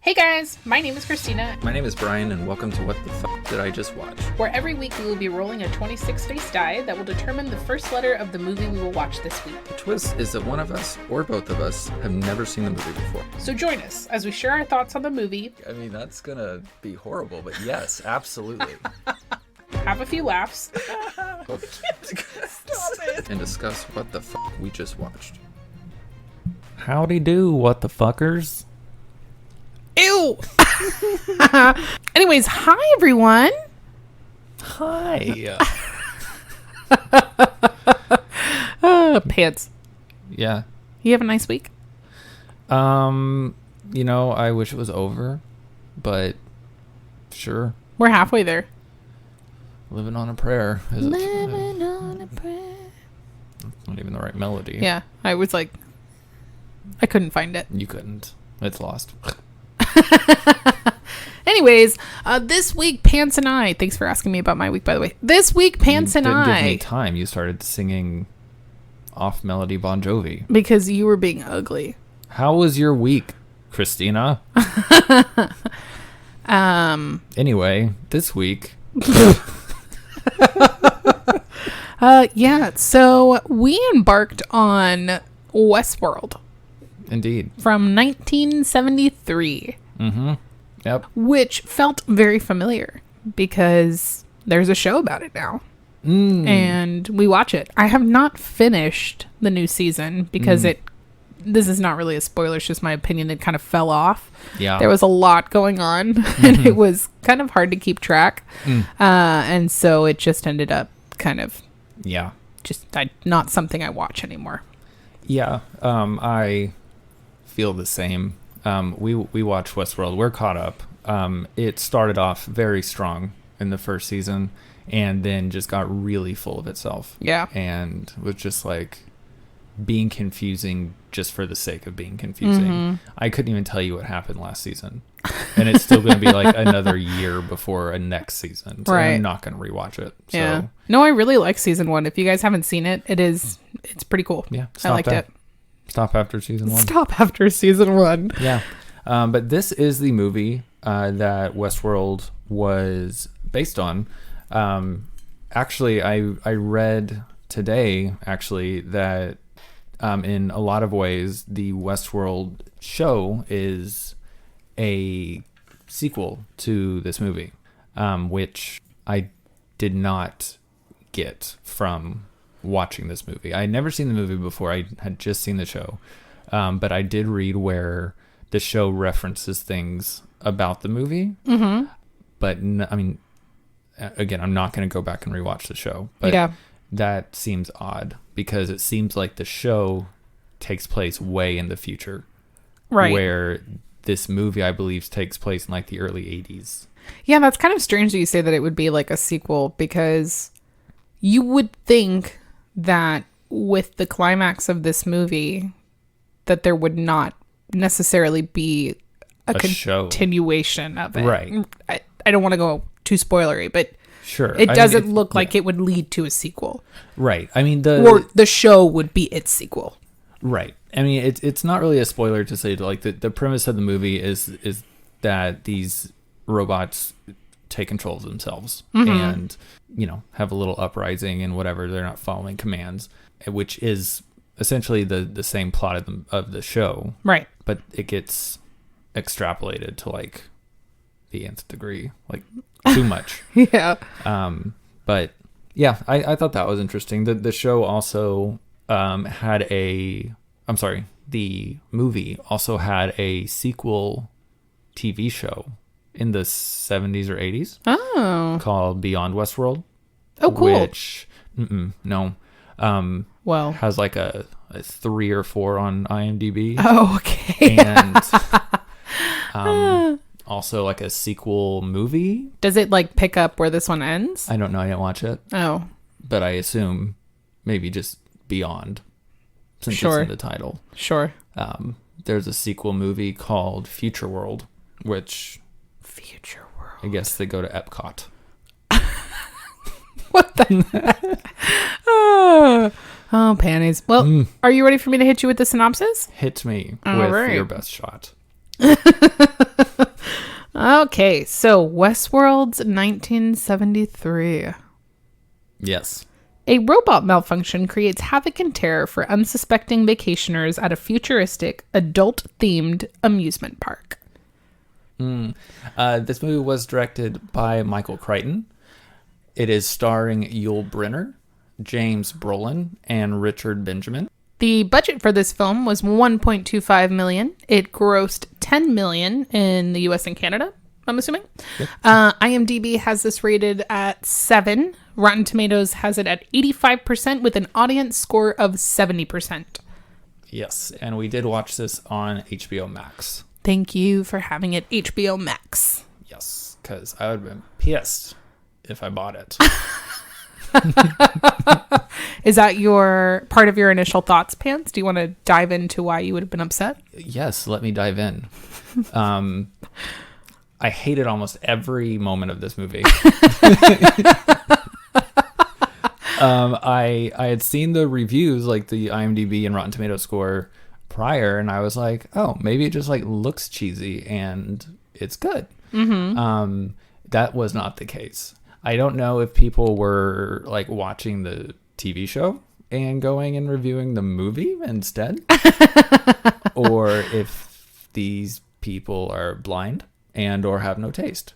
Hey guys, my name is Christina. My name is Brian, and welcome to What the Fuck Did I Just Watch? Where every week we will be rolling a 26-face die that will determine the first letter of the movie we will watch this week. The twist is that one of us, or both of us, have never seen the movie before. So join us as we share our thoughts on the movie. I mean, that's gonna be horrible, but yes, absolutely. Have a few laughs. Stop it. And discuss what the fuck we just watched. Howdy do, what the fuckers? Ew! Anyways, hi everyone! Hi. Pants. Yeah. You have a nice week? I wish it was over, but sure. We're halfway there. Living on a prayer. Living on a prayer. That's not even the right melody. Yeah, I was like, I couldn't find it. You couldn't. It's lost. Anyways, this week, Pants and I, thanks for asking me about my week, by the way. This week, Pants and didn't I. give me time. You started singing off melody Bon Jovi. Because you were being ugly. How was your week, Christina? Anyway, this week. So we embarked on WestWorld. Indeed. From 1973. Mm-hmm. Yep. Which felt very familiar because there's a show about it now. And we watch it. I have not finished the new season because this is not really a spoiler, it's just my opinion. It kind of fell off. Yeah. There was a lot going on and it was kind of hard to keep track. And so it just ended up kind of not something I watch anymore. Yeah. I feel the same. We watched WestWorld. We're caught up. It started off very strong in the first season and then just got really full of itself. Yeah. And was just like being confusing just for the sake of being confusing. Mm-hmm. I couldn't even tell you what happened last season. And it's still going to be like another year before a next season. So right. I'm not going to rewatch it. Yeah. So. No, I really like season 1. If you guys haven't seen it, it's pretty cool. Yeah. I liked it. Stop after season 1. Stop after season 1. Yeah. But this is the movie that WestWorld was based on. Actually, I read today, that in a lot of ways, the WestWorld show is a sequel to this movie, which I did not get from watching this movie. I had never seen the movie before. I had just seen the show. But I did read where the show references things about the movie. Mm-hmm. But, again, I'm not going to go back and rewatch the show. But that seems odd because it seems like the show takes place way in the future. Right. Where this movie, I believe, takes place in like the early 80s. Yeah, that's kind of strange that you say that it would be like a sequel because you would think that with the climax of this movie that there would not necessarily be a continuation of it. Right. I don't want to go too spoilery, but sure, it doesn't look like it would lead to a sequel. Right. I mean, or the show would be its sequel. Right. I mean, it's not really a spoiler to say like the premise of the movie is that these robots take control of themselves and have a little uprising and whatever. They're not following commands, which is essentially the same plot of the show, right? But it gets extrapolated to like the nth degree, like too much. Yeah. But yeah, I thought that was interesting. The show also the movie also had a sequel TV show in the 70s or 80s. Oh. Called Beyond Westworld. Oh, cool. Which, no. Well. Has like a 3 or 4 on IMDb. Oh, okay. And also like a sequel movie. Does it like pick up where this one ends? I don't know. I didn't watch it. Oh. But I assume maybe just Beyond. Since it's in the title. Sure. There's a sequel movie called Future World, which... Future World. I guess they go to Epcot. What the heck? Oh, panties. Well, are you ready for me to hit you with the synopsis? Hit me All with right. your best shot. Okay, so WestWorld's 1973. Yes. A robot malfunction creates havoc and terror for unsuspecting vacationers at a futuristic, adult-themed amusement park. This movie was directed by Michael Crichton. It is starring Yul Brynner, James Brolin, and Richard Benjamin. The budget for this film was $1.25 million. It grossed $10 million in the US and Canada, I'm assuming. Yep. IMDb has this rated at 7. Rotten Tomatoes has it at 85% with an audience score of 70%. Yes, and we did watch this on HBO Max. Thank you for having it HBO Max. Yes, because I would have been pissed if I bought it. Is that your part of your initial thoughts, Pants? Do you want to dive into why you would have been upset? Yes, let me dive in. I hated almost every moment of this movie. I had seen the reviews, like the IMDb and Rotten Tomatoes score prior, and I was like, oh, maybe it just like looks cheesy and it's good. Mm-hmm. That was not the case. I don't know if people were like watching the TV show and going and reviewing the movie instead, or if these people are blind and or have no taste.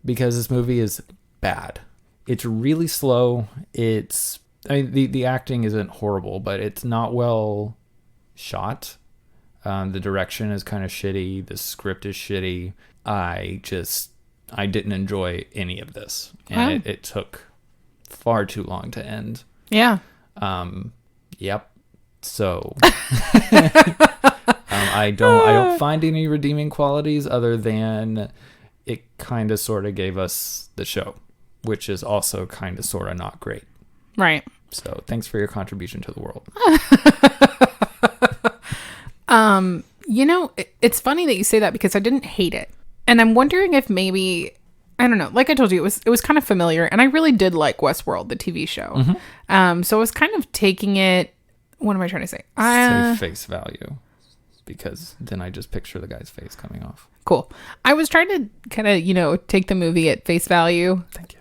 Because this movie is bad. It's really slow. I mean, the acting isn't horrible, but it's not well shot. The direction is kind of shitty. The script is shitty. I didn't enjoy any of this. And it took far too long to end. Yeah. Yep. So I don't find any redeeming qualities other than it kind of sort of gave us the show, which is also kind of sort of not great. Right. So thanks for your contribution to the world. It's funny that you say that because I didn't hate it. And I'm wondering if maybe, I don't know, like I told you, it was kind of familiar, and I really did like WestWorld, the TV show. Mm-hmm. So I was kind of taking it, what am I trying to say? Say face value, because then I just picture the guy's face coming off. Cool. I was trying to kind of, take the movie at face value. Thank you.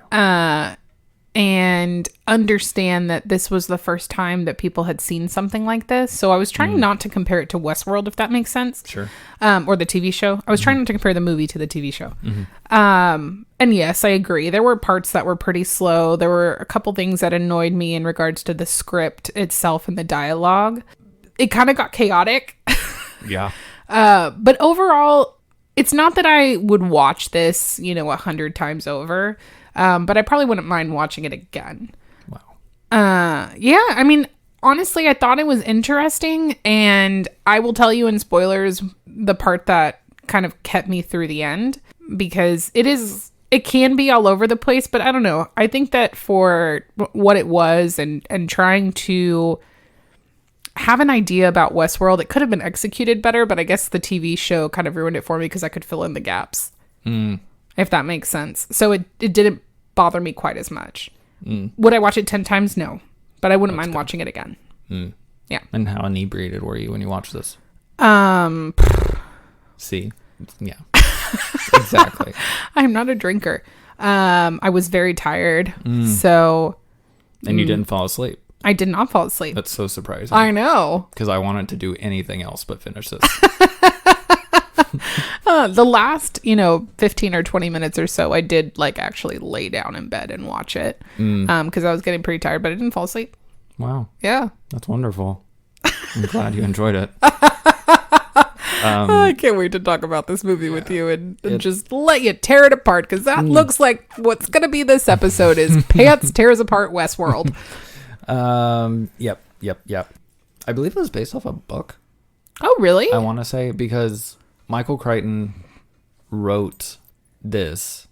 And understand that this was the first time that people had seen something like this. So I was trying not to compare it to WestWorld, if that makes sense. Sure. Or the TV show. I was trying not to compare the movie to the TV show. Mm-hmm. And yes, I agree. There were parts that were pretty slow. There were a couple things that annoyed me in regards to the script itself and the dialogue. It kind of got chaotic. Yeah. But overall, it's not that I would watch this, 100 times over. But I probably wouldn't mind watching it again. Wow. Yeah, I mean, honestly, I thought it was interesting, and I will tell you in spoilers the part that kind of kept me through the end, because it can be all over the place, but I don't know. I think that for what it was and trying to have an idea about WestWorld, it could have been executed better, but I guess the TV show kind of ruined it for me because I could fill in the gaps. If that makes sense. So it didn't bother me quite as much. Would I watch it 10 times? No. But I wouldn't mind watching it again. Yeah. And how inebriated were you when you watched this? See? Yeah. Exactly. I'm not a drinker. I was very tired. So. And you didn't fall asleep. I did not fall asleep. That's so surprising. I know. Because I wanted to do anything else but finish this. The last, 15 or 20 minutes or so, I did actually lay down in bed and watch it because I was getting pretty tired, but I didn't fall asleep. Wow. Yeah. That's wonderful. I'm glad you enjoyed it. I can't wait to talk about this movie with you and just let you tear it apart, because that looks like what's going to be this episode is Pants Tears Apart WestWorld. Yep. I believe it was based off a book. Oh, really? I want to say, because Michael Crichton wrote this.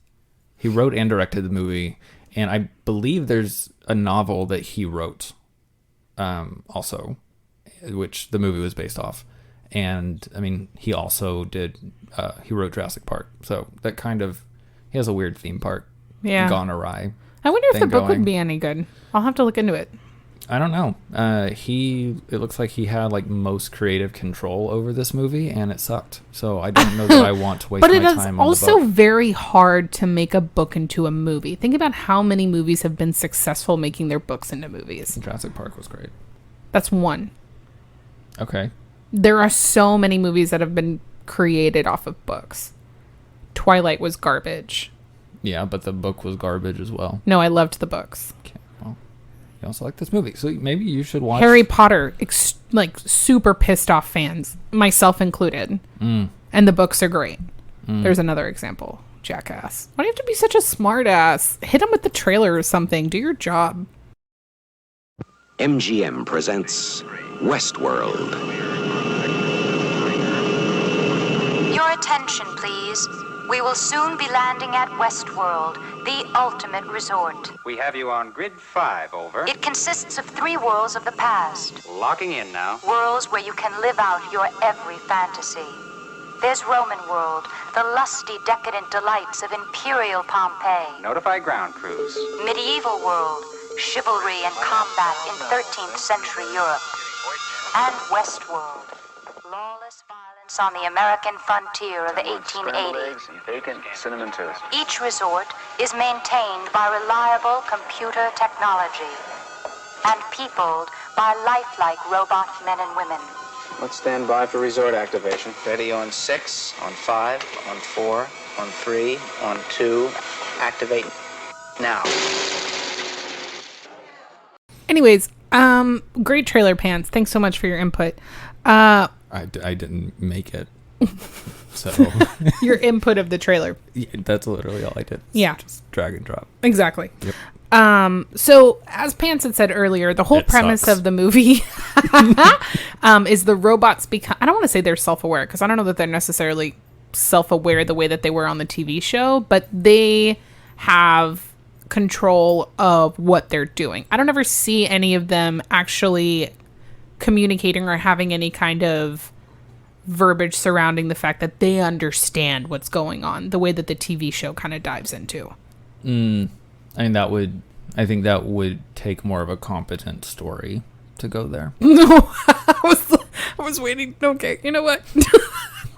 He wrote and directed the movie, and I believe there's a novel that he wrote also, which the movie was based off. And I mean, he also he wrote Jurassic Park, so that kind of, he has a weird theme park gone awry. I wonder if the book would be any good. I'll have to look into it. I don't know. It looks like he had like most creative control over this movie, and it sucked. So I don't know that I want to waste But my it is time on the also book. very hard to make a book into a movie. Think about how many movies have been successful making their books into movies. Jurassic Park was great. That's one. Okay. There are so many movies that have been created off of books. Twilight was garbage. Yeah, but the book was garbage as well. No, I loved the books. Okay. Well, you also like this movie, so maybe you should watch Harry Potter, like super pissed off fans, myself included. And the books are great. There's another example. Jackass. Why do you have to be such a smart ass? Hit him with the trailer or something. Do your job. MGM presents WestWorld. Your attention, please. We will soon be landing at WestWorld, the ultimate resort. We have you on grid 5, over. It consists of 3 worlds of the past. Locking in now. Worlds where you can live out your every fantasy. There's Roman world, the lusty, decadent delights of imperial Pompeii. Notify ground crews. Medieval world, chivalry and combat in 13th century Europe. And Westworld, lawless violence on the American frontier of the 1880s. Bacon, cinnamon toast. Each resort is maintained by reliable computer technology and peopled by lifelike robot men and women. Let's stand by for resort activation. Ready on 6, on 5, on 4, on 3, on 2. Activate now. Anyways, great trailer, Pants. Thanks so much for your input. I didn't make it. So Your input of the trailer. yeah, that's literally all I did. Yeah. Just drag and drop. Exactly. Yep. So as Pants had said earlier, the whole It premise sucks. of the movie is the robots become, I don't want to say they're self-aware, because I don't know that they're necessarily self-aware the way that they were on the TV show, but they have control of what they're doing. I don't ever see any of them actually communicating or having any kind of verbiage surrounding the fact that they understand what's going on, the way that the TV show kind of dives into. I think that would take more of a competent story to go there. I was waiting. Okay, you know what?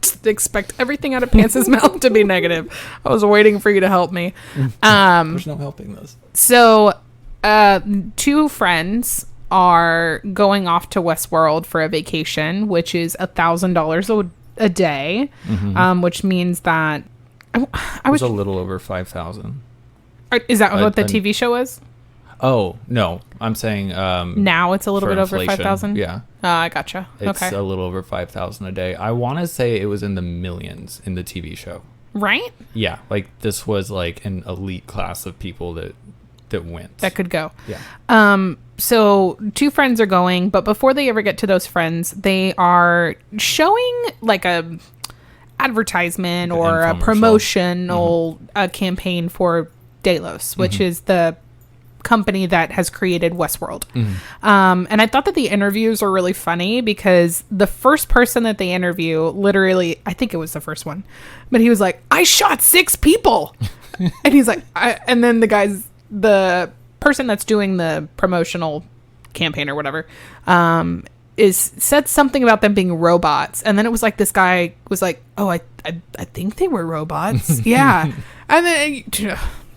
Just expect everything out of Pants' mouth to be negative. I was waiting for you to help me. There's no helping this. So, 2 friends are going off to WestWorld for a vacation, which is $1,000 a day, which means that I It was. was a little over 5,000. Is that what the TV show is? Oh no, I'm saying Now it's a little for bit over inflation, 5,000. Yeah, I gotcha. it's Okay, a little over 5,000 a day. I want to say it was in the millions in the TV show. right? Yeah, like this was like an elite class of people that went. That could go. Yeah. So 2 friends are going, but before they ever get to those friends, they are showing like a advertisement Like an or a infomercial. promotional campaign for Delos, which is the company that has created WestWorld. And I thought that the interviews were really funny because the first person that they interview, literally, I think it was the first one, but he was like, "I shot 6 people." And he's like, and then the person that's doing the promotional campaign or whatever, said something about them being robots. And then it was like, this guy was like, "Oh, I think they were robots." Yeah. And then,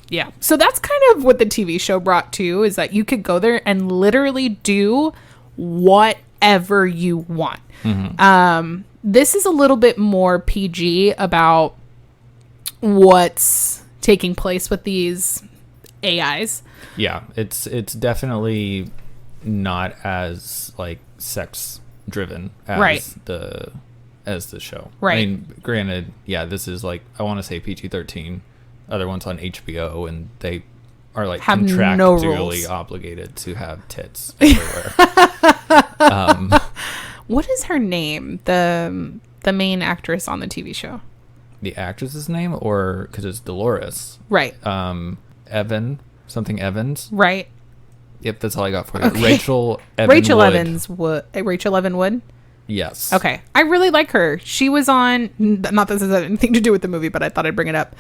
yeah. So that's kind of what the TV show brought to, is that you could go there and literally do whatever you want. This is a little bit more PG about what's taking place with these AIs. Yeah, it's definitely not as like sex driven as Right. the show. Right. I mean, granted, yeah, this is like, I want to say PG-13. Other ones on HBO, and they are like Have no contractually rules. obligated to have tits everywhere. What is her name? The main actress on the TV show. The actress's name, or because it's Dolores. Right. Something Evans. Right. Yep, that's all I got for you. Okay. Rachel Evan Rachel Wood. Evans Wood. Rachel Evan Wood. Yes. Okay. I really like her. She was on, not that this has anything to do with the movie, but I thought I'd bring it up.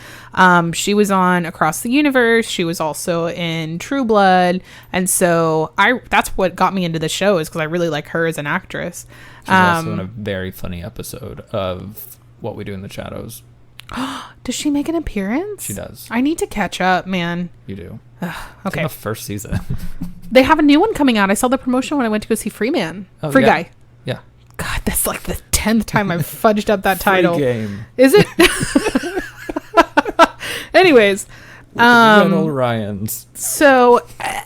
She was on Across the Universe. She was also in True Blood. And so that's what got me into the show, is because I really like her as an actress. She's also in a very funny episode of What We Do in the Shadows. Does she make an appearance? She does. I need to catch up, man. You do. Okay. It's in the first season. They have a new one coming out. I saw the promotion when I went to go see Free Man. Oh, Free yeah. Guy. Yeah. God, that's like the 10th time I've fudged up that title. Free game. Is it? Anyways. Little Ryans. So,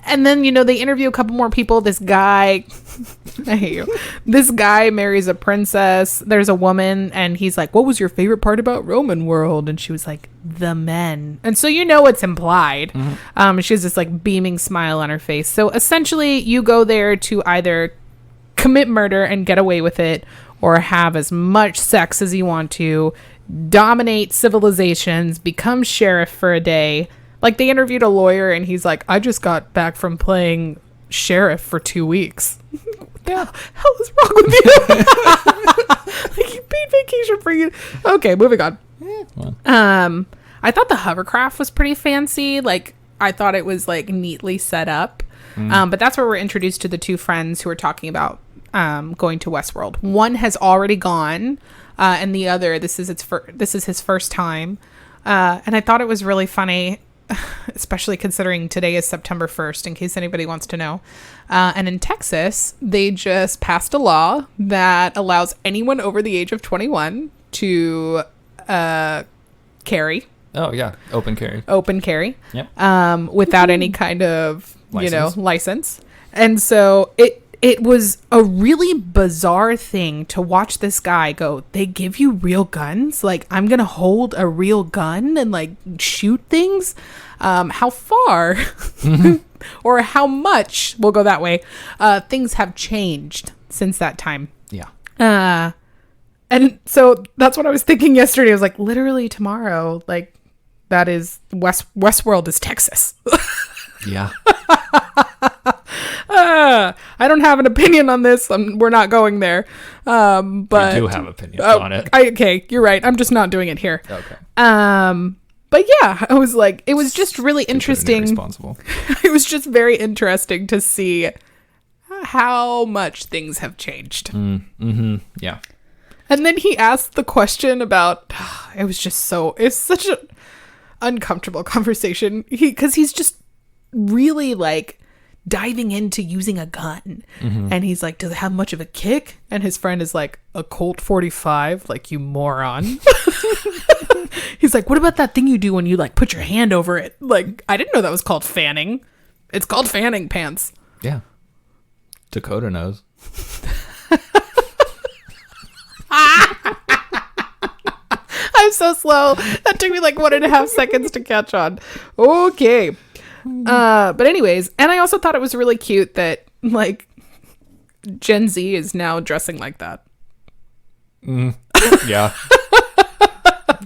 and then, they interview a couple more people. This guy, I hate you. This guy marries a princess. There's a woman, and he's like, what was your favorite part about Roman World? And she was like, the men. And so, it's implied. She has this like beaming smile on her face. So essentially, you go there to either commit murder and get away with it, or have as much sex as you want to, dominate civilizations, become sheriff for a day. Like, they interviewed a lawyer, and he's like, I just got back from playing sheriff for 2 weeks. What the hell is wrong with you? Like, you paid vacation for you. Okay, moving on. I thought the hovercraft was pretty fancy. Like, I thought it was, like, neatly set up. But that's where we're introduced to the two friends who are talking about going to WestWorld. One has already gone, and the other, this is his first time. And I thought it was really funny, especially considering today is September 1st, in case anybody wants to know. And in Texas, they just passed a law that allows anyone over the age of 21 to carry. Oh, yeah. Open carry. Yep. Without any kind of, License. License. And so it was a really bizarre thing to watch this guy go, they give you real guns? Like, I'm going to hold a real gun and, like, shoot things? How far or how much, we'll go that way, things have changed since that time. Yeah. And so that's what I was thinking yesterday. I was like, literally tomorrow, like, that is WestWorld is Texas. Yeah. I don't have an opinion on this. We're not going there. But I do have opinions on it. Okay, you're right. I'm just not doing it here. Okay. But yeah, I was like, it was just really interesting. Irresponsible. It was just very interesting to see how much things have changed. Yeah. And then he asked the question about, it's such an uncomfortable conversation. Because he's just really like diving into using a gun. And he's like, does it have much of a kick? And his friend is like, a Colt 45, like, you moron. He's like, what about that thing you do when you like put your hand over it? Like, I didn't know that was called fanning. It's called fanning pants. Yeah. Dakota knows. I'm so slow. That took me like 1.5 seconds to catch on. Okay. But anyways, and I also thought it was really cute that like Gen Z is now dressing like that. Yeah.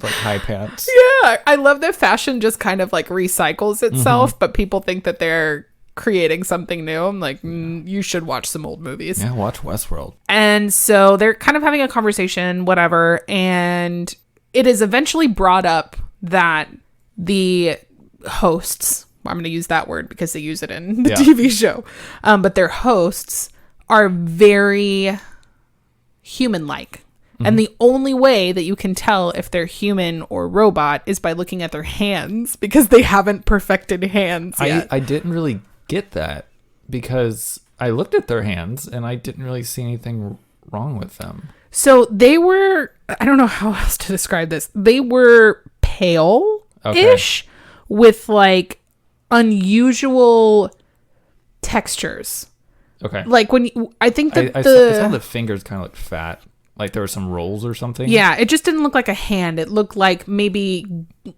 Like high pants. Yeah. I love that fashion just kind of like recycles itself, but people think that they're creating something new. I'm like, you should watch some old movies. Yeah, watch WestWorld. And so they're kind of having a conversation, whatever, and it is eventually brought up that the hosts, I'm going to use that word because they use it in the TV show, but their hosts are very human-like. And the only way that you can tell if they're human or robot is by looking at their hands, because they haven't perfected hands yet. I didn't really get that, because I looked at their hands and I didn't really see anything wrong with them. So they were, I don't know how else to describe this. They were pale-ish with like unusual textures. Okay. Like when I think that I saw the fingers kind of look fat. Like there were some rolls or something. Yeah, it just didn't look like a hand. It looked like maybe,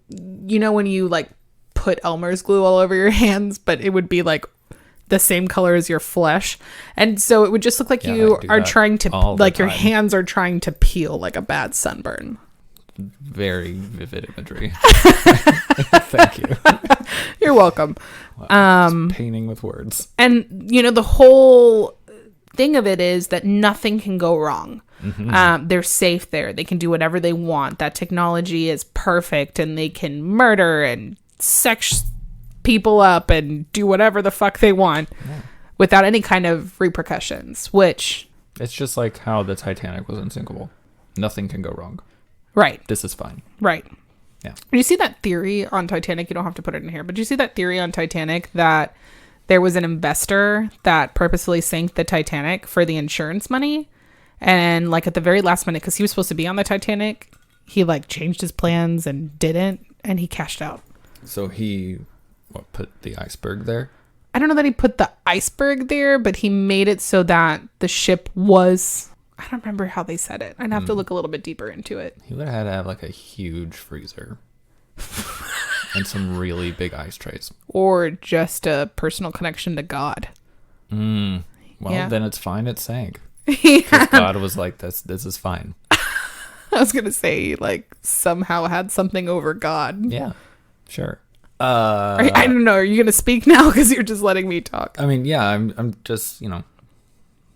when you like put Elmer's glue all over your hands, but it would be like the same color as your flesh. And so it would just look like you are trying to, like your hands are trying to peel like a bad sunburn. Very vivid imagery. Thank you. You're welcome. Wow, painting with words. And, the whole thing of it is that nothing can go wrong. They're safe there. They can do whatever they want. That technology is perfect, and they can murder and sex people up and do whatever the fuck they want without any kind of repercussions, which... It's just like how the Titanic was unsinkable. Nothing can go wrong. Right. This is fine. Right. Yeah. You see that theory on Titanic? You don't have to put it in here, but you see that theory on Titanic that there was an investor that purposely sank the Titanic for the insurance money, and like at the very last minute, because he was supposed to be on the Titanic, he like changed his plans and didn't, and he cashed out. So he put the iceberg there? I don't know that he put the iceberg there, but he made it so that the ship was... I don't remember how they said it. I'd have to look a little bit deeper into it. He would have had to have like a huge freezer and some really big ice trays. Or just a personal connection to God. Well, Yeah. then it's fine. It sank. Yeah. God was like, this is fine. I was going to say, like, somehow had something over God. Yeah, sure. I don't know. Are you going to speak now? Because you're just letting me talk. I mean, yeah, I'm just,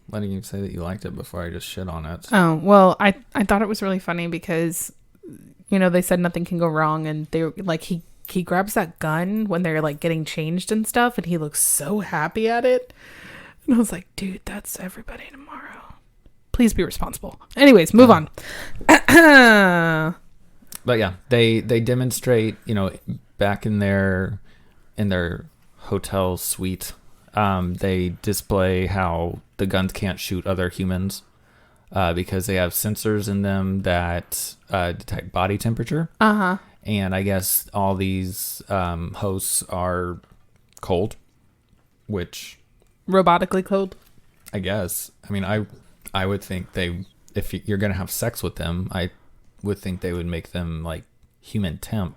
letting you say that you liked it before I just shit on it. Oh, well, I thought it was really funny because, they said nothing can go wrong. And they like, he grabs that gun when they're like getting changed and stuff. And he looks so happy at it. And I was like, dude, that's everybody tomorrow. Please be responsible. Anyways, move on. But yeah, they demonstrate, back in their hotel suite, they display how the guns can't shoot other humans because they have sensors in them that detect body temperature. And I guess all these hosts are cold, which... Robotically cold? I guess. I mean, I would think if you're going to have sex with them, I would think they would make them like human temp,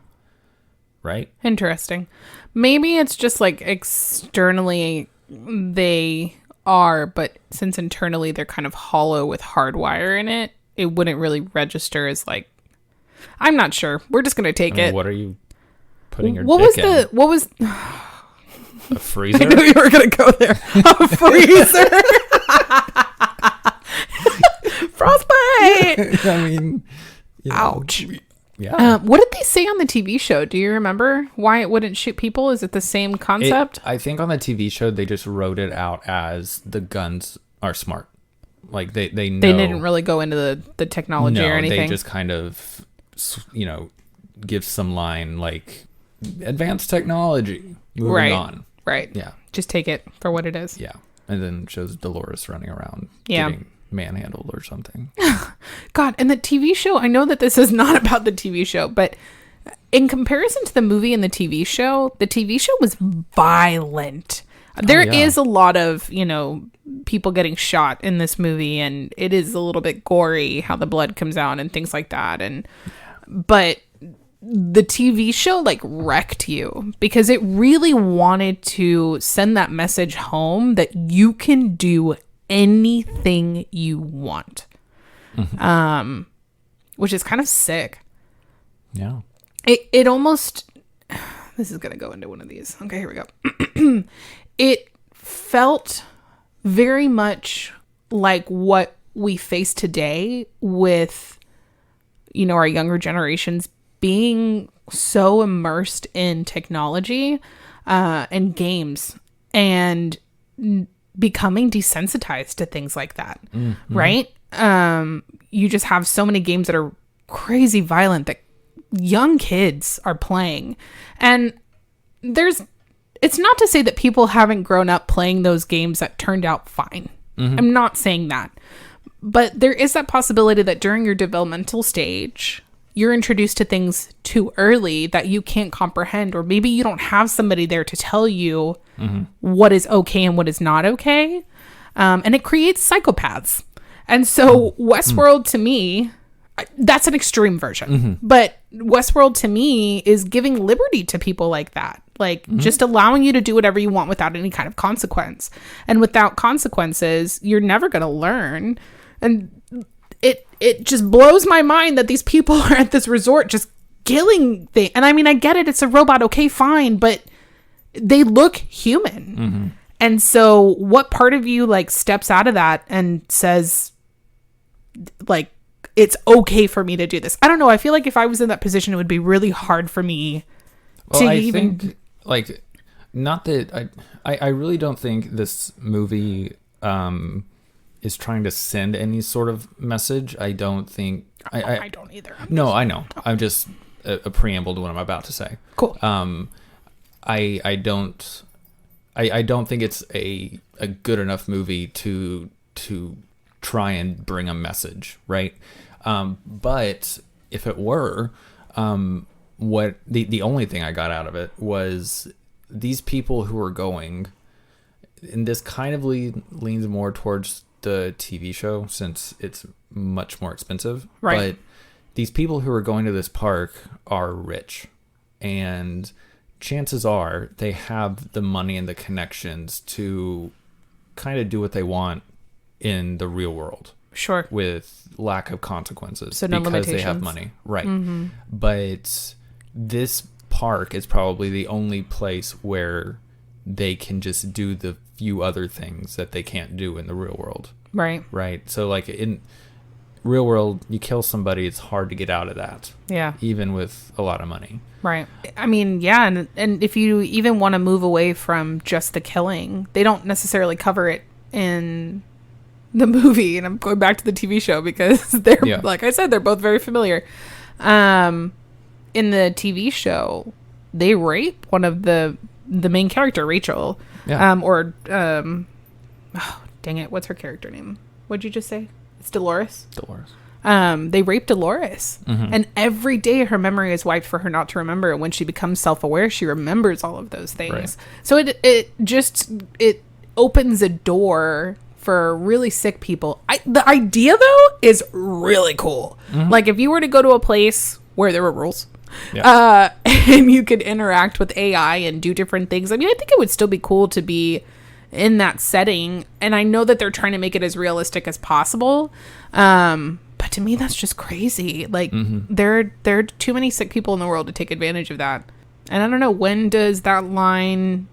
right? Interesting. Maybe it's just like externally they are, but since internally they're kind of hollow with hardwire in it, it wouldn't really register as like... I'm not sure. We're just going to take it. What are you putting your What dick was in? What was... A freezer? I knew you were going to go there. A freezer. Frostbite. I mean... Ouch. Yeah. What did they say on the TV show? Do you remember why it wouldn't shoot people? Is it the same concept? I think on the TV show, they just wrote it out as the guns are smart. Like, they know... They didn't really go into the technology or anything? They just kind of, give some line like, advanced technology. Moving on. Right. Yeah. Just take it for what it is. Yeah. And then shows Dolores running around getting manhandled or something. God, and the TV show, I know that this is not about the TV show, but in comparison to the movie and the TV show was violent. There is a lot of, people getting shot in this movie, and it is a little bit gory how the blood comes out and things like that. But the TV show like wrecked you because it really wanted to send that message home that you can do anything you want. Which is kind of sick. Yeah. It almost... This is going to go into one of these. Okay, here we go. It felt very much like what we face today with, our younger generations being so immersed in technology and games and becoming desensitized to things like that, right? You just have so many games that are crazy violent that young kids are playing. And it's not to say that people haven't grown up playing those games that turned out fine. I'm not saying that. But there is that possibility that during your developmental stage, you're introduced to things too early that you can't comprehend, or maybe you don't have somebody there to tell you what is okay and what is not okay. And it creates psychopaths. And so Westworld to me, that's an extreme version, but Westworld to me is giving liberty to people like that. Like just allowing you to do whatever you want without any kind of consequence. And without consequences, you're never going to learn. And it just blows my mind that these people are at this resort just killing things. And I mean, I get it. It's a robot. Okay, fine. But they look human. And so what part of you like steps out of that and says like, it's okay for me to do this? I don't know. I feel like if I was in that position, it would be really hard for me to think, like, not that I really don't think this movie is trying to send any sort of message. I don't think I don't either. No, I know. I'm just a preamble to what I'm about to say. Cool. I don't think it's a good enough movie to try and bring a message, right? But if it were, what the only thing I got out of it was these people who are going, and this kind of leans more towards the TV show since it's much more expensive. Right. But these people who are going to this park are rich, and chances are they have the money and the connections to kind of do what they want in the real world. Sure. With lack of consequences. So no because limitations. They have money. Right. Mm-hmm. But this park is probably the only place where they can just do the few other things that they can't do in the real world. Right. Right. So like in real world, you kill somebody, it's hard to get out of that. Yeah. Even with a lot of money. Right. I mean, yeah. And if you even want to move away from just the killing, they don't necessarily cover it in the movie. And I'm going back to the TV show because they're, like I said, they're both very familiar. In the TV show, they rape one of the main character, Rachel. Yeah. Oh, dang it. What's her character name? What'd you just say? It's Dolores. Dolores. They rape Dolores. Mm-hmm. And every day her memory is wiped for her not to remember. And when she becomes self-aware, she remembers all of those things. Right. So it opens a door for really sick people. The idea, though, is really cool. Mm-hmm. Like, if you were to go to a place where there were rules, Yeah. and you could interact with AI and do different things. I mean, I think it would still be cool to be in that setting. And I know that they're trying to make it as realistic as possible. But to me, that's just crazy. Like, there are too many sick people in the world to take advantage of that. And I don't know, when does that line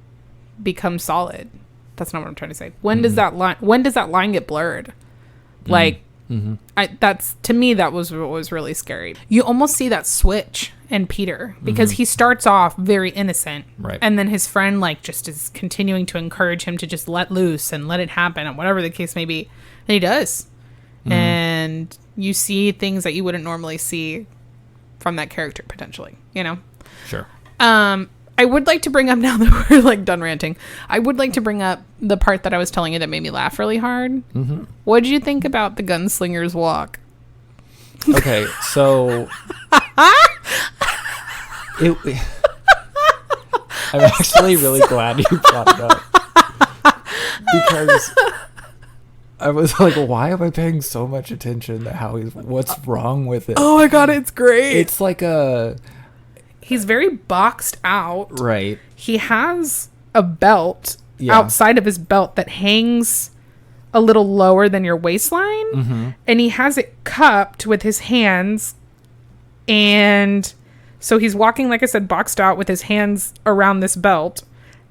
become solid? That's not what I'm trying to say. When does that line get blurred? Like, that's, to me, that was what was really scary. You almost see that switch in Peter because he starts off very innocent, Right. and then his friend like just is continuing to encourage him to just let loose and let it happen, and whatever the case may be, and he does. And you see things that you wouldn't normally see from that character potentially, you know. Sure. I would like to bring up, now that we're like done ranting, I would like to bring up the part that I was telling you that made me laugh really hard. What did you think about the gunslinger's walk? Okay, so I'm actually really glad you brought it up because I was like, why am I paying so much attention to how what's wrong with it? Oh my god, it's great. It's like He's very boxed out. Right. He has a belt outside of his belt that hangs a little lower than your waistline. And he has it cupped with his hands. And so he's walking, like I said, boxed out with his hands around this belt.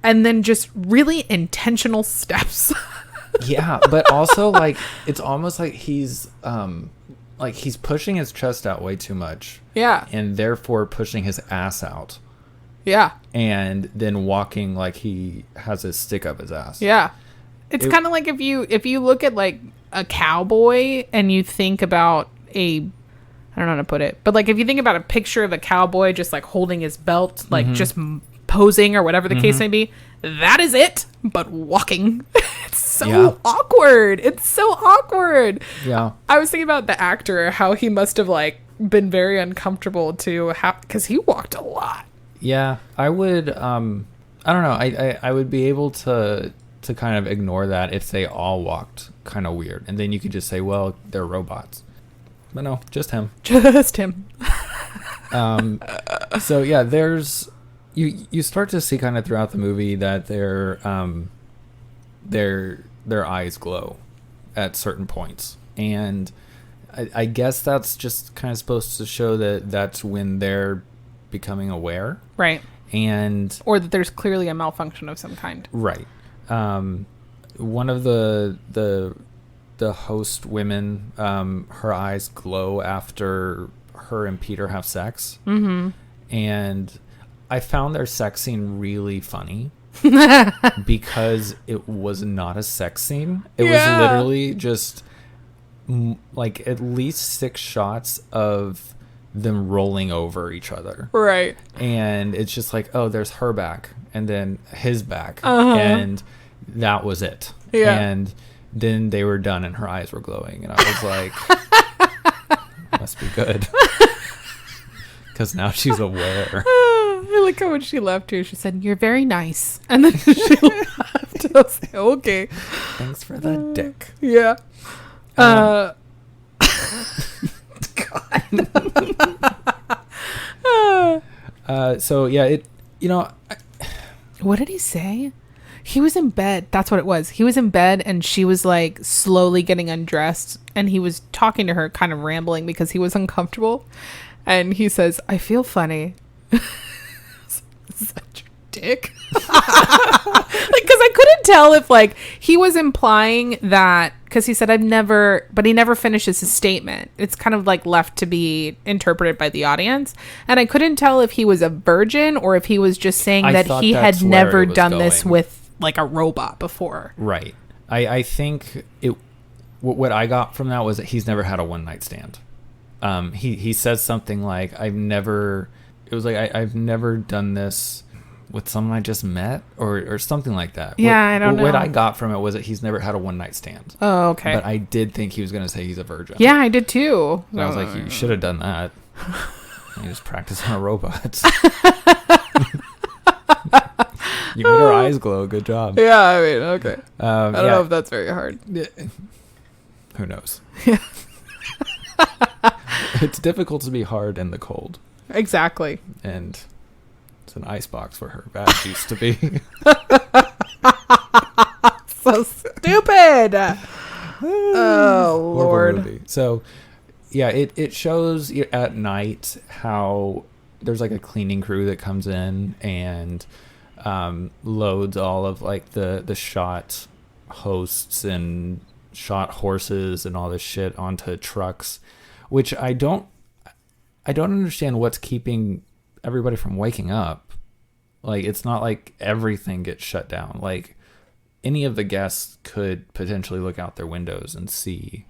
And then just really intentional steps. Yeah, but also like it's almost like he's pushing his chest out way too much. Yeah. And therefore pushing his ass out. Yeah. And then walking like he has his stick up his ass. Yeah. It's kind of like if you look at like a cowboy and you think about I don't know how to put it, but like if you think about a picture of a cowboy just like holding his belt, like just posing or whatever the case may be, that is it, but walking. It's so awkward. It's so awkward. Yeah. I was thinking about the actor, how he must have like been very uncomfortable because he walked a lot. Yeah, I would. I don't know. I would be able to kind of ignore that if they all walked kind of weird, and then you could just say, well, they're robots. But no, just him. Just him. So yeah, there's you start to see kind of throughout the movie that their eyes glow at certain points, and I guess that's just kind of supposed to show that that's when they're becoming aware, right? And or that there's clearly a malfunction of some kind, right? one of the host women, her eyes glow after her and Peter have sex. Mm-hmm. And I found their sex scene really funny because it was not a sex scene. It was literally just like at least 6 shots of them rolling over each other. Right. And it's just like, oh, there's her back and then his back. And that was it. Yeah. And then they were done and her eyes were glowing. And I was like, must be good. Because now she's aware. I like how when she left too, she said, "You're very nice." And then she left. I was like, okay. Thanks for the dick. Yeah. So yeah, what did he say? He was in bed. That's what it was. He was in bed and she was like slowly getting undressed and he was talking to her, kind of rambling because he was uncomfortable. And he says, "I feel funny." Such a dick. Like, because I couldn't tell if like he was implying that, because he said but he never finishes his statement. It's kind of like left to be interpreted by the audience. And I couldn't tell if he was a virgin or if he was just saying that he had never done this with like a robot before. Right. I think what I got from that was that he's never had a one night stand. He says something like, I've never done this with someone I just met or something like that. I don't know. What I got from it was that he's never had a one night stand. Oh, okay. But I did think he was going to say he's a virgin. Yeah, I did too. So I was like, you should have done that. You just practice on a robot. You made her eyes glow. Good job. Yeah, I mean, okay. I don't know if that's very hard. Who knows? It's difficult to be hard in the cold. Exactly. And it's an icebox where her bag used to be. So stupid. Oh, Lord. Movie. So, yeah, it shows at night how there's like a cleaning crew that comes in and loads all of like the shot hosts and shot horses and all this shit onto trucks, which I don't understand what's keeping everybody from waking up. Like, it's not like everything gets shut down. Like, any of the guests could potentially look out their windows and see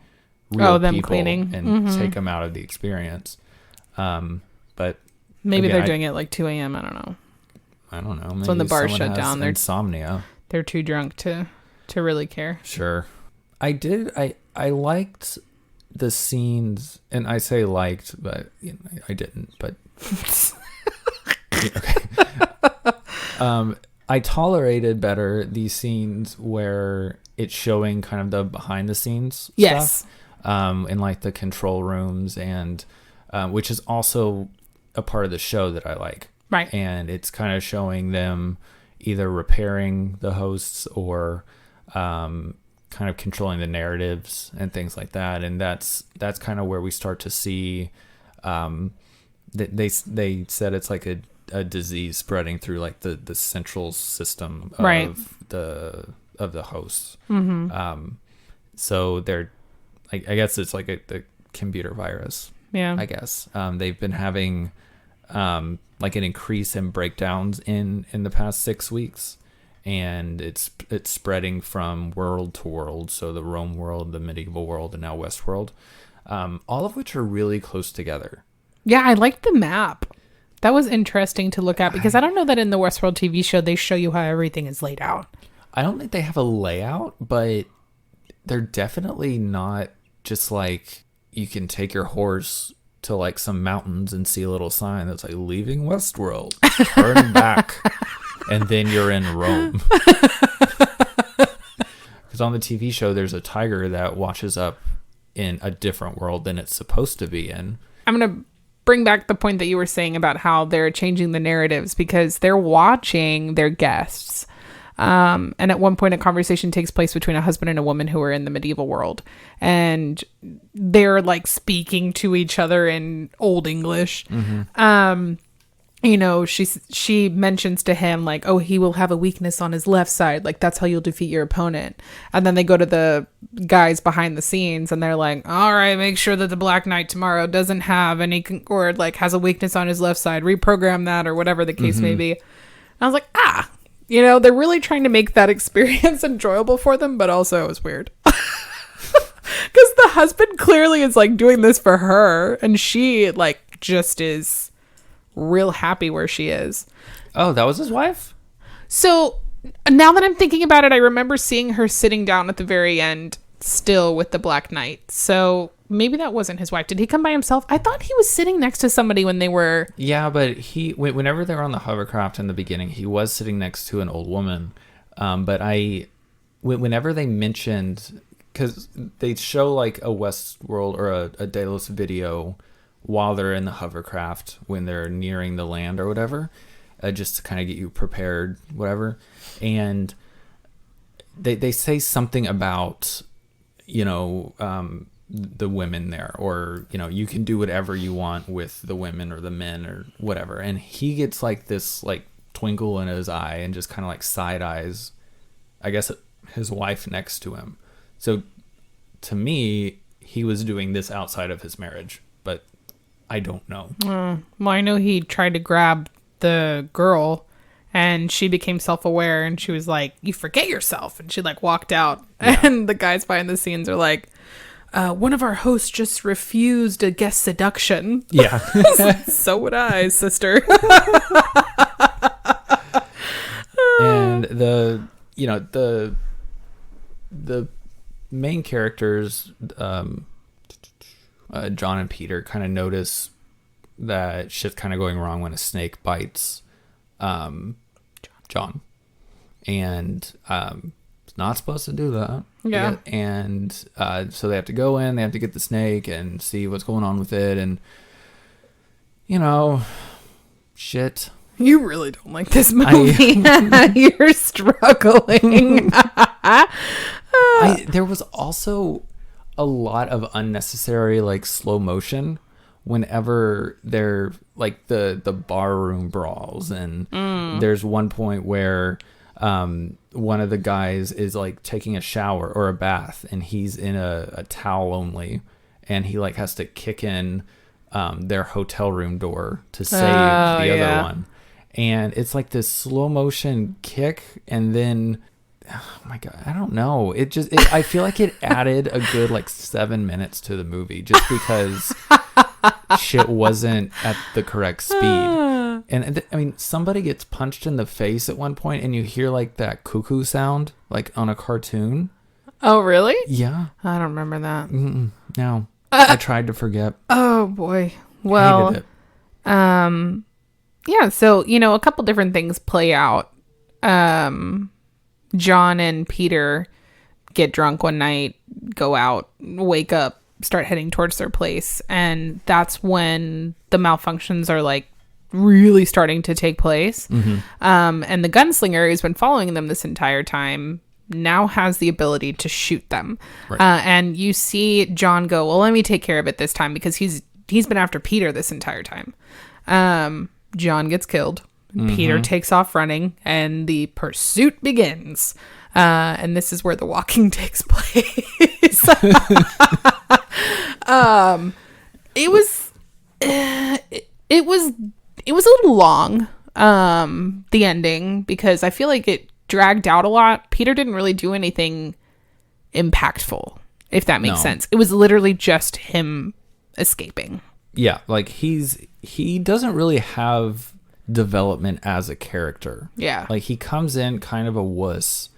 real them people cleaning and take them out of the experience. But maybe they're doing it at like 2 a.m. I don't know. Maybe when the bars shut down, they're insomnia. They're too drunk to really care. Sure. I liked the scenes, and I say liked, but I didn't. But okay. I tolerated better these scenes where it's showing kind of the behind the scenes stuff, in like the control rooms, and which is also a part of the show that I like. Right. And it's kind of showing them either repairing the hosts or kind of controlling the narratives and things like that. And that's kind of where we start to see they said it's like a disease spreading through like the central system of the hosts. Mm-hmm. So they're I guess it's like the computer virus. Yeah. I guess they've been having like an increase in breakdowns in the past 6 weeks, and it's spreading from world to world. So the Rome world, the medieval world, and now WestWorld, all of which are really close together. Yeah, I liked the map. That was interesting to look at, because I don't know that in the WestWorld TV show they show you how everything is laid out. I don't think they have a layout, but they're definitely not just like you can take your horse to like some mountains and see a little sign that's like leaving WestWorld, turn back, and then you're in Rome. Because on the TV show, there's a tiger that washes up in a different world than it's supposed to be in. I'm going to bring back the point that you were saying about how they're changing the narratives because they're watching their guests. And at one point, a conversation takes place between a husband and a woman who are in the medieval world. And they're like speaking to each other in Old English. Mm-hmm. you know, she mentions to him like, oh, he will have a weakness on his left side. Like, that's how you'll defeat your opponent. And then they go to the guys behind the scenes and they're like, all right, make sure that the Black Knight tomorrow doesn't have any, or like has a weakness on his left side, reprogram that or whatever the case may be. And I was like, you know, they're really trying to make that experience enjoyable for them, but also it was weird. Because the husband clearly is like doing this for her and she like just is real happy where she is. Oh, that was his wife? So now that I'm thinking about it, I remember seeing her sitting down at the very end still with the Black Knight. So maybe that wasn't his wife. Did he come by himself? I thought he was sitting next to somebody when they were... Yeah, but whenever they were on the hovercraft in the beginning, he was sitting next to an old woman. But whenever they mentioned... Because they show like a WestWorld or a Daedalus video while they're in the hovercraft when they're nearing the land or whatever, just to kind of get you prepared, whatever. And they say something about, you know, the women there, or, you know, you can do whatever you want with the women or the men or whatever. And he gets like this like twinkle in his eye and just kind of like side eyes, I guess, his wife next to him. So to me, he was doing this outside of his marriage, but I don't know. Well, I know he tried to grab the girl and she became self-aware and she was like, you forget yourself. And she like walked out. Yeah. And the guys behind the scenes are like, one of our hosts just refused a guest seduction. Yeah. So would I, sister. And the main characters, John and Peter, kind of notice that shit's kind of going wrong when a snake bites John. And it's not supposed to do that. Yeah. And so they have to go in, they have to get the snake and see what's going on with it. And, you know, shit. You really don't like this movie. You're struggling. There was also a lot of unnecessary like slow motion whenever they're like the barroom brawls, and there's one point where one of the guys is like taking a shower or a bath and he's in a towel only, and he like has to kick in their hotel room door to save the other one, and it's like this slow motion kick, and then oh my god, I don't know. I feel like it added a good like 7 minutes to the movie just because shit wasn't at the correct speed. And I mean, somebody gets punched in the face at one point, and you hear like that cuckoo sound, like on a cartoon. Oh, really? Yeah. I don't remember that. No, I tried to forget. Oh boy. Well, hated it. Yeah. So a couple different things play out. John and Peter get drunk one night, go out, wake up, start heading towards their place. And that's when the malfunctions are like really starting to take place. Mm-hmm. And the gunslinger who's been following them this entire time now has the ability to shoot them. Right. And you see John go, well, let me take care of it this time, because he's been after Peter this entire time. John gets killed. Mm-hmm. Peter takes off running, and the pursuit begins. And this is where the walking takes place. It was a little long, the ending, because I feel like it dragged out a lot. Peter didn't really do anything impactful, if that makes sense. It was literally just him escaping. Yeah, like he doesn't really have development as a character. Yeah. Like he comes in kind of a wuss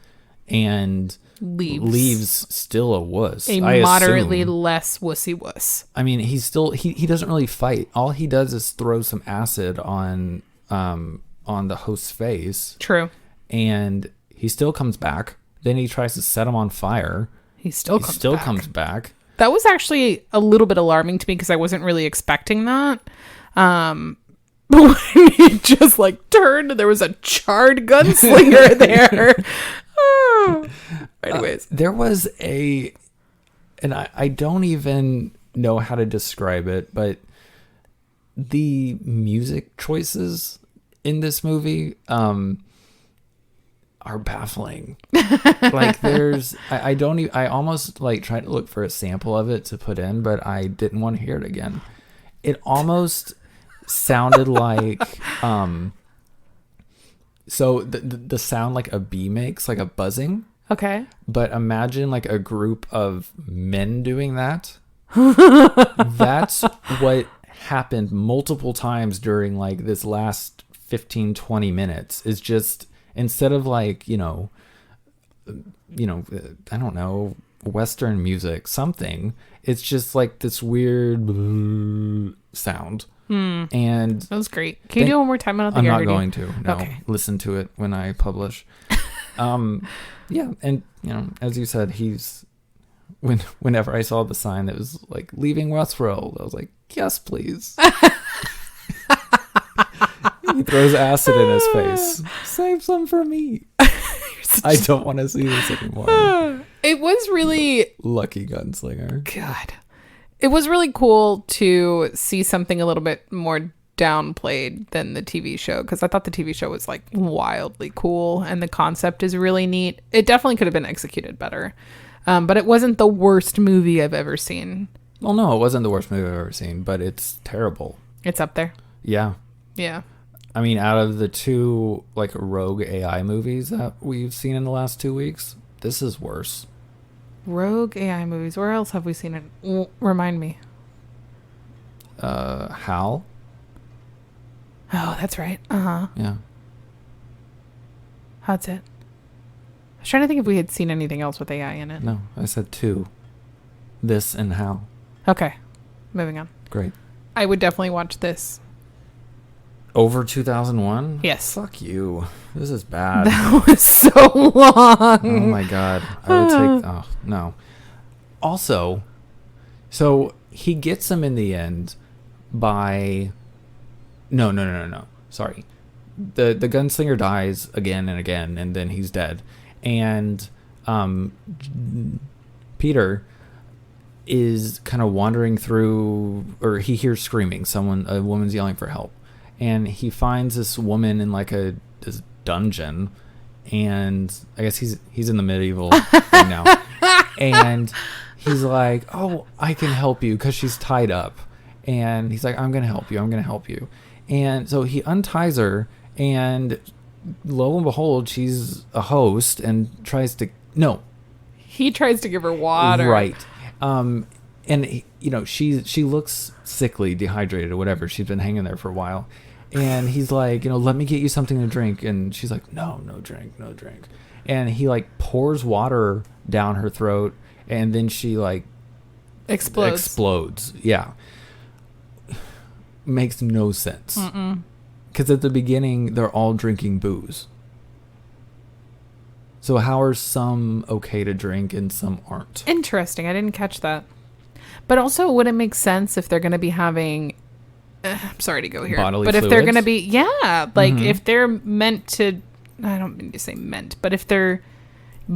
and leaves still a wuss. A moderately less wussy wuss. I mean, he's still he doesn't really fight. All he does is throw some acid on the host's face. True. And he still comes back. Then he tries to set him on fire. He still comes back. That was actually a little bit alarming to me, because I wasn't really expecting that. But when he just like turned and there was a charred gunslinger there. Oh. Anyways. There was and I don't even know how to describe it, but the music choices in this movie are baffling. Like there's I don't even, I almost like tried to look for a sample of it to put in, but I didn't want to hear it again. It almost sounded like so the sound like a bee makes, like a buzzing. Okay. But imagine like a group of men doing that. That's what happened multiple times during like this last 15-20 minutes. Is just instead of like, I don't know, Western music, something, it's just like this weird sound. And that was great. Can you do it one more time? I'm not going to. No, Okay. listen to it when I publish. Yeah, and as you said, whenever I saw the sign that was like leaving Westworld, I was like, yes, please. He throws acid in his face. Save some for me. I don't want to see this anymore. It was really Lucky gunslinger. God. It was really cool to see something a little bit more downplayed than the TV show, because I thought the TV show was like wildly cool and the concept is really neat. It definitely could have been executed better, but it wasn't the worst movie I've ever seen. Well, no, it wasn't the worst movie I've ever seen, but it's terrible. It's up there. Yeah. Yeah. I mean, out of the two like rogue AI movies that we've seen in the last 2 weeks, this is worse. Rogue AI movies. Where else have we seen it? Remind me. Hal. Oh, that's right. Uh-huh. Yeah. That's it. I was trying to think if we had seen anything else with AI in it. No, I said two. This and Hal. Okay. Moving on. Great. I would definitely watch this. Over 2001? Yes. Fuck you. This is bad. That was so long. Oh my god. I would take... Oh, no. Also, so he gets him in the end by... No. Sorry. The gunslinger dies again and again, and then he's dead. And Peter is kind of wandering through... Or he hears screaming. A woman's yelling for help. And he finds this woman in like this dungeon, and I guess he's in the medieval thing now. And he's like, "Oh, I can help you," because she's tied up. And he's like, "I'm gonna help you." And so he unties her, and lo and behold, she's a host and tries to He tries to give her water. Right. And she looks sickly, dehydrated, or whatever. She's been hanging there for a while. And he's like, let me get you something to drink. And she's like, no drink. And he like pours water down her throat, and then she like explodes. Yeah. Makes no sense. Because at the beginning, they're all drinking booze. So how are some okay to drink and some aren't? Interesting. I didn't catch that. But also, would it make sense if they're going to be having... I'm sorry to go here. Bodily but if fluids? they're going to be... Yeah. Like, if they're meant to... I don't mean to say meant, but if they're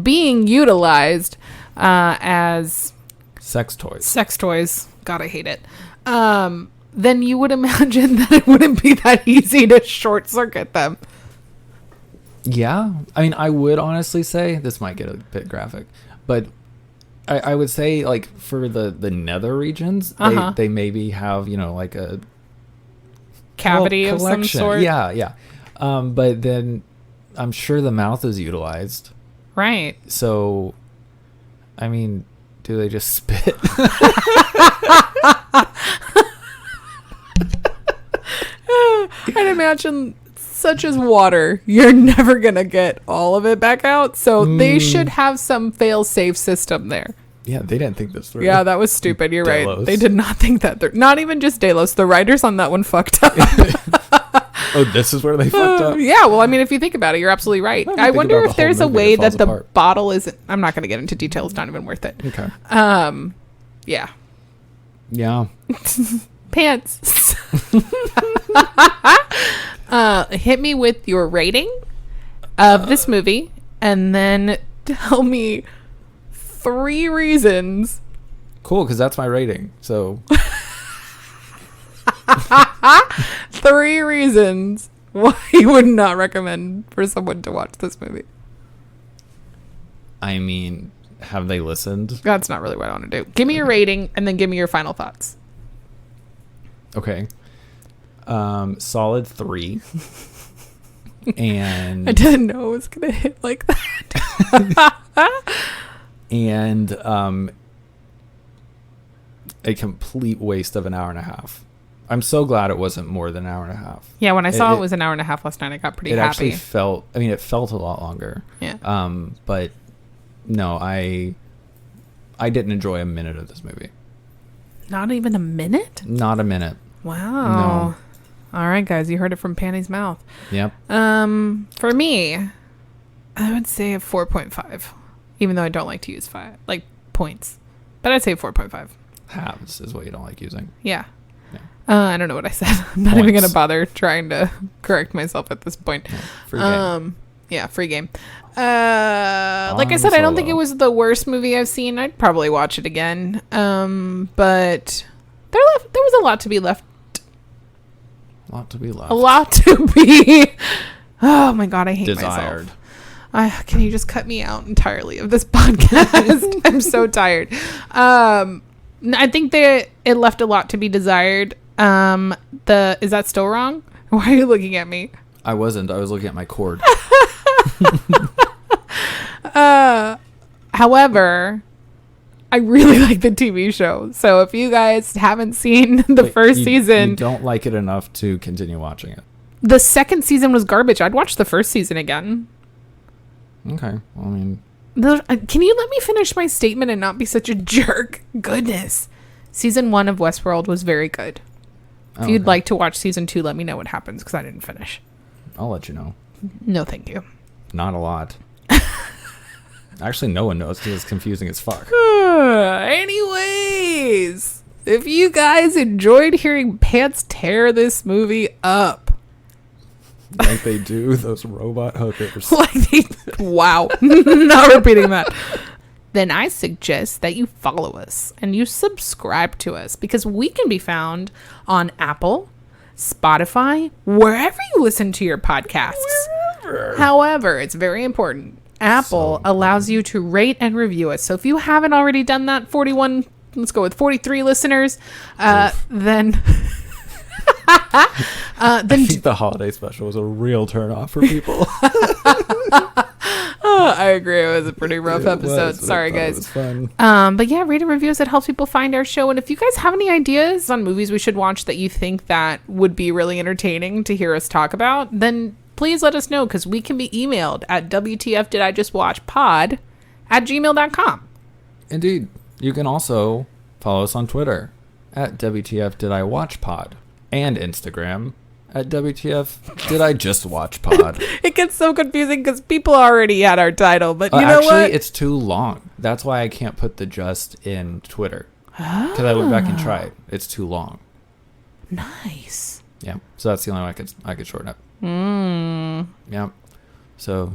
being utilized as... Sex toys. God, I hate it. Then you would imagine that it wouldn't be that easy to short circuit them. Yeah. I mean, I would honestly say... This might get a bit graphic. But... I would say, like, for the nether regions, they maybe have, like a... Cavity of some sort. Yeah. But then I'm sure the mouth is utilized. Right. So, I mean, do they just spit? I'd imagine, such as water, you're never going to get all of it back out. So they should have some fail-safe system there. Yeah, they didn't think this through. Yeah, that was stupid. You're Delos. right. They did not think that through. Not even just Delos. The writers on that one fucked up. Oh, this is where they fucked up? Yeah, well, I mean, if you think about it, you're absolutely right. I wonder if there's a way that the bottle isn't... I'm not going to get into detail. It's not even worth it. Okay. Yeah. Yeah. Pants. Hit me with your rating of this movie, and then tell me 3 reasons. Cool, because that's my rating. So 3 reasons why you would not recommend for someone to watch this movie. I mean, have they listened? That's not really what I want to do. Give me your rating and then give me your final thoughts. Okay. Solid 3. And I didn't know it was going to hit like that. and a complete waste of an hour and a half. I'm so glad it wasn't more than an hour and a half. Yeah, when I saw it was an hour and a half last night, I got pretty happy. It actually felt, I mean, it felt a lot longer. Yeah. But no, I didn't enjoy a minute of this movie. Not even a minute? Not a minute. Wow. No. All right, guys, you heard it from Panny's mouth. Yep. For me, I would say a 4.5, even though I don't like to use points. But I'd say 4.5. Halves is what you don't like using. Yeah. Yeah. I don't know what I said. I'm not even going to bother trying to correct myself at this point. Yeah, free game. Yeah, free game. Like I said, I don't think it was the worst movie I've seen. I'd probably watch it again. But there was a lot to be left. A lot to be left. A lot to be. Oh my God, I hate desired. myself. Can you just cut me out entirely of this podcast? I'm so tired. I think that it left a lot to be desired. Is that still wrong? Why are you looking at me? I wasn't. I was looking at my cord. However, I really like the TV show. So if you guys haven't seen the first season, you don't like it enough to continue watching it. The second season was garbage. I'd watch the first season again. Okay. Well, I mean, can you let me finish my statement and not be such a jerk? Goodness. Season 1 of WestWorld was very good. If you'd like to watch season 2, let me know what happens because I didn't finish. I'll let you know. No, thank you. Not a lot. Actually, no one knows because it's confusing as fuck. Anyways, if you guys enjoyed hearing Pants tear this movie up, like they do those robot hookers. Wow. Not repeating that. Then I suggest that you follow us and you subscribe to us because we can be found on Apple, Spotify, wherever you listen to your podcasts. Wherever. However, it's very important. Apple allows you to rate and review us. So if you haven't already done that, 43 listeners, then... I think the holiday special was a real turnoff for people. I agree. It was a pretty rough episode. Sorry, guys. It was fun. But yeah, rate and reviews. It helps people find our show. And if you guys have any ideas on movies we should watch that you think that would be really entertaining to hear us talk about, then please let us know because we can be emailed at WTFDidIJustWatchPod@gmail.com. Indeed. You can also follow us on Twitter at WTFDidIWatchPod and Instagram at WTFDidIJustWatchPod. It gets so confusing because people already had our title, but you know what? Actually, it's too long. That's why I can't put the just in Twitter. Because I went back and tried. It's too long. Nice. Yeah. So that's the only way I could shorten up. Yeah. So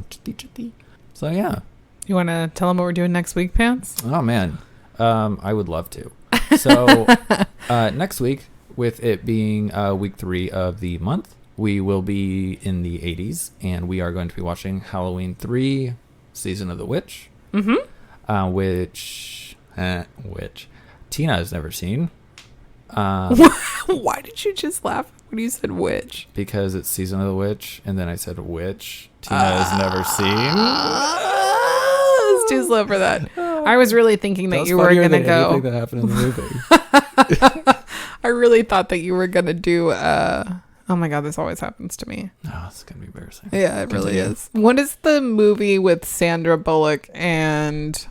yeah. You want to tell them what we're doing next week, Pants? Oh man, I would love to. So next week, with it being week 3 of the month, we will be in the 80s, and we are going to be watching Halloween 3: Season of the Witch, which Tina has never seen. Why did you just laugh when you said witch? Because it's Season of the Witch, and then I said witch. Tina has never seen. It's too slow for that. I was really thinking that you were gonna go. Anything that happened in the movie. I really thought that you were gonna do. Oh my God, this always happens to me. Oh, it's gonna be embarrassing. Yeah, it really is. What is the movie with Sandra Bullock and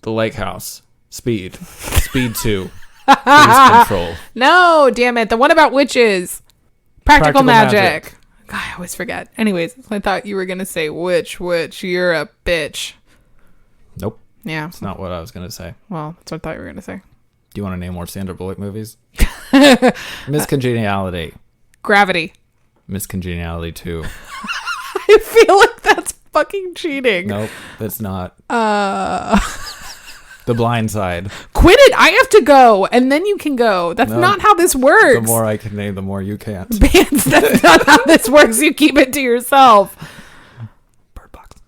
The Lake House? Speed 2. Cruise Control. No, damn it. The one about witches. Practical Magic. God, I always forget. Anyways, I thought you were going to say witch. You're a bitch. Nope. Yeah. That's not what I was going to say. Well, that's what I thought you were going to say. Do you want to name more Sandra Bullock movies? Miss Congeniality. Gravity. Miss Congeniality 2. I feel like that's fucking cheating. Nope, it's not. The Blind Side. Quit it. I have to go, and then you can go. That's No. not how this works. The more I can name, the more you can't. Bands, that's not how this works. You keep it to yourself. Bird Box.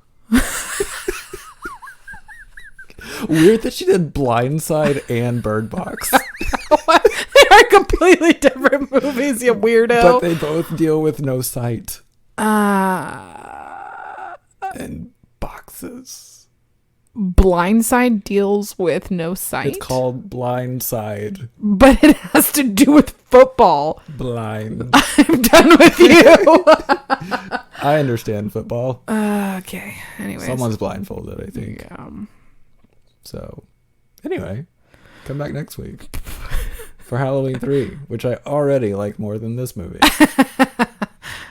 Weird that she did Blind Side and Bird Box. They are completely different movies, you weirdo. But they both deal with no sight. And boxes. Blindside deals with no sight. It's called Blind Side. But it has to do with football. Blind. I'm done with you. I understand football. Okay. Anyways. Someone's blindfolded, I think. Yeah. So, anyway, come back next week for Halloween 3, which I already like more than this movie.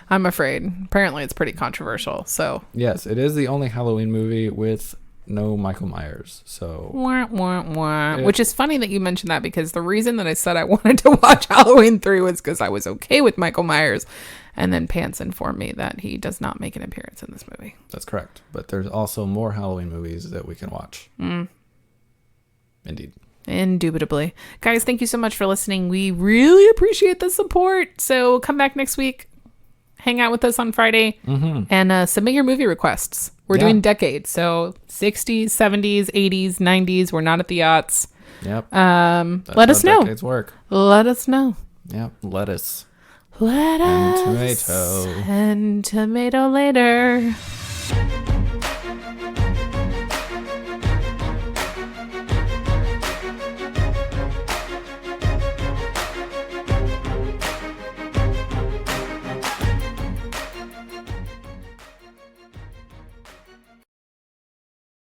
I'm afraid. Apparently it's pretty controversial, so. Yes, it is the only Halloween movie with no Michael Myers, so. Wah, wah, wah. Which is funny that you mentioned that, because the reason that I said I wanted to watch Halloween 3 was because I was okay with Michael Myers. And then Pants informed me that he does not make an appearance in this movie. That's correct. But there's also more Halloween movies that we can watch. Indeed. Indubitably. Guys, thank you so much for listening. We really appreciate the support. So come back next week. Hang out with us on Friday. And submit your movie requests. We're doing decades. So 60s, 70s, 80s, 90s. We're not at the aughts. Yep. Let us know. Decades work. Let us know. Yep. Lettuce. Lettuce And tomato. and tomato later.